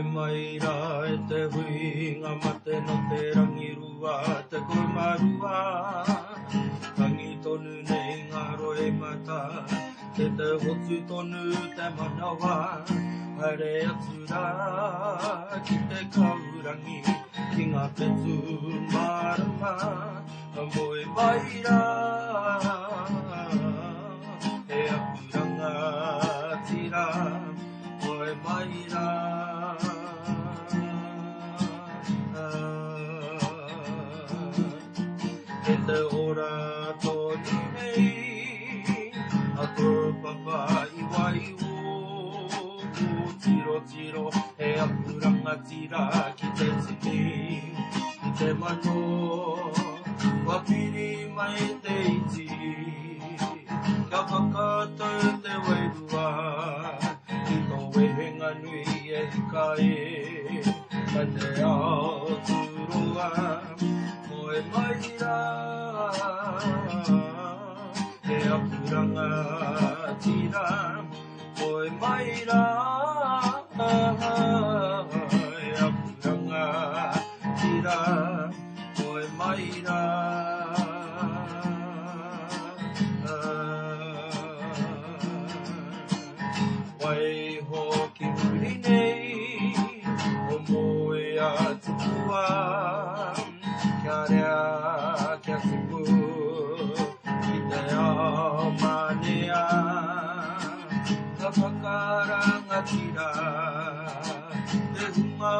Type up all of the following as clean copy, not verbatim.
mai ra e te hui ngā mate no te rangirua te koe marua rangi tonu nei ngā roe mata te te hotu tonu te manawa haere atu rā ki te kaurangi ki ngā petu marama moe mai rā e apuranga tira moe mai rā e te ora tonu nei a tō papa i wai o tiro tiro e apuranga tira ki te tini ki te mano wapiri mai te iti ka whakatau te wairua i tō wehenga nui e hika e ka te ao turoa moe mai rā e apuranga tira moe mai rā e apuranga tira moe mai rā wai hoki muri nei o moe a tupua kia rea kia tupu ki te ao manea ka whakaranga tira te hunga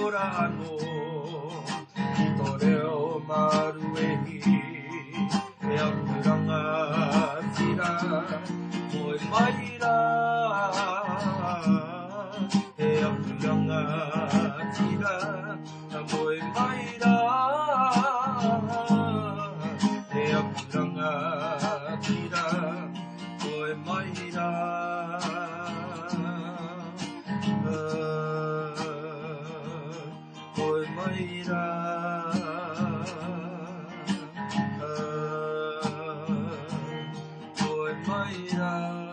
ora anō ki tō reo maruehi e apuranga tira moe mai rā e apuranga tira moe mai rā e apuranga tira moe mai rā moe mai rā moe mai rā